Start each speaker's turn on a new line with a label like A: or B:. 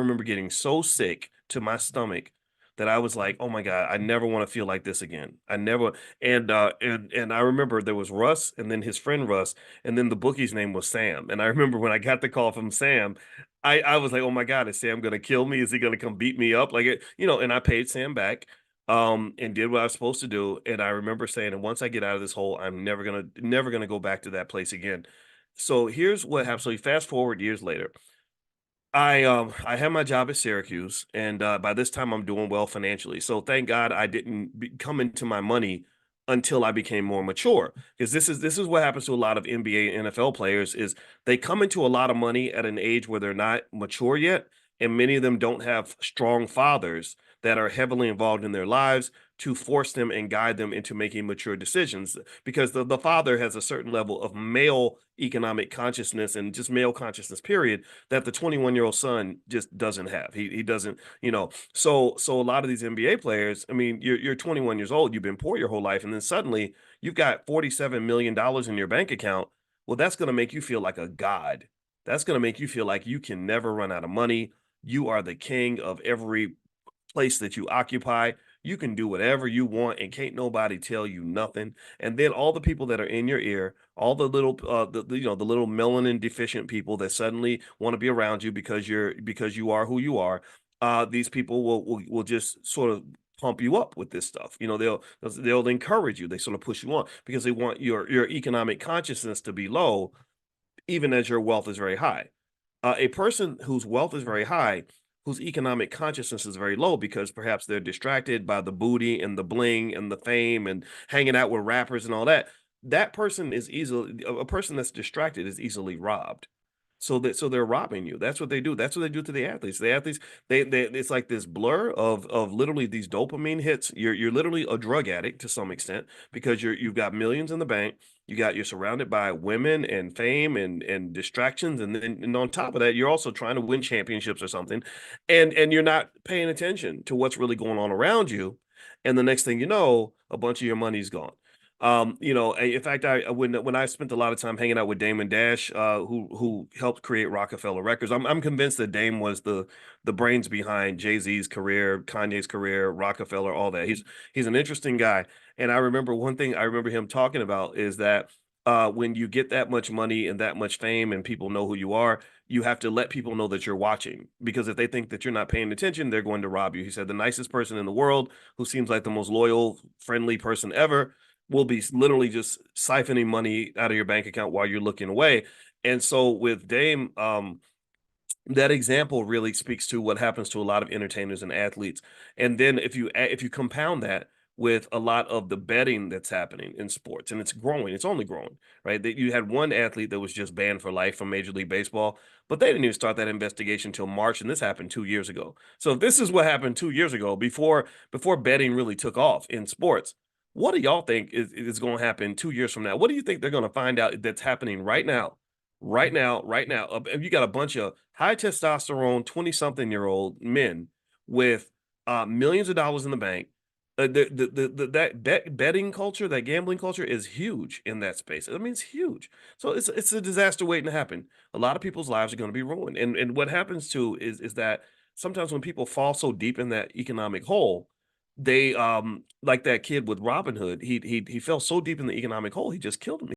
A: remember getting so sick to my stomach that I was like, "Oh my God, I never want to feel like this again. I never." And I remember there was Russ, and then his friend Russ, and then the bookie's name was Sam. And I remember when I got the call from Sam, I was like, "Oh my God, is Sam gonna kill me? Is he gonna come beat me up?" Like it, And I paid Sam back, and did what I was supposed to do. And I remember saying, "And once I get out of this hole, I'm never gonna go back to that place again." So here's what happened. So you fast forward years later. I had my job at Syracuse, and by this time I'm doing well financially. So thank God I didn't come into my money until I became more mature. Because this is what happens to a lot of NBA and NFL players is they come into a lot of money at an age where they're not mature yet, and many of them don't have strong fathers that are heavily involved in their lives to force them and guide them into making mature decisions because the father has a certain level of male economic consciousness and just male consciousness period that the 21-year-old son just doesn't have. He doesn't, so a lot of these NBA players, I mean, you're 21 years old, you've been poor your whole life, and then suddenly you've got $47 million in your bank account. Well, that's going to make you feel like a god. That's going to make you feel like you can never run out of money. You are the king of every place that you occupy. You can do whatever you want and can't nobody tell you nothing. And then all the people that are in your ear, all the little the little melanin deficient people that suddenly want to be around you because you are who you are, these people will just sort of pump you up with this stuff. They'll encourage you. They sort of push you on because they want your economic consciousness to be low even as your wealth is very high. A person whose wealth is very high, whose economic consciousness is very low because perhaps they're distracted by the booty and the bling and the fame and hanging out with rappers and all that. That person is easily a person that's distracted is easily robbed. So they're robbing you. That's what they do. That's what they do to the athletes. The athletes, they it's like this blur of literally these dopamine hits. You're literally a drug addict to some extent because you've got millions in the bank. You're surrounded by women and fame and distractions, and on top of that, you're also trying to win championships or something, and you're not paying attention to what's really going on around you. And the next thing you know, a bunch of your money's gone. In fact, when I spent a lot of time hanging out with Damon Dash, who helped create Rockefeller Records, I'm convinced that Dame was the brains behind Jay-Z's career, Kanye's career, Rockefeller, all that. He's an interesting guy, and I remember one thing I remember him talking about is that when you get that much money and that much fame and people know who you are, you have to let people know that you're watching because if they think that you're not paying attention, they're going to rob you. He said the nicest person in the world, who seems like the most loyal, friendly person ever, will be literally just siphoning money out of your bank account while you're looking away. And so with Dame, that example really speaks to what happens to a lot of entertainers and athletes. And then if you compound that with a lot of the betting that's happening in sports, and it's growing, it's only growing, right? That you had one athlete that was just banned for life from Major League Baseball, but they didn't even start that investigation until March, and this happened 2 years ago. So if this is what happened 2 years ago, before betting really took off in sports, what do y'all think is going to happen 2 years from now? What do you think they're going to find out that's happening right now? Right now, right now. You got a bunch of high testosterone, 20-something-year-old men with millions of dollars in the bank. That betting culture, that gambling culture is huge in that space. I mean, it's huge. So it's a disaster waiting to happen. A lot of people's lives are going to be ruined. And what happens too is that sometimes when people fall so deep in that economic hole, they like that kid with Robin Hood. He fell so deep in the economic hole, he just killed him.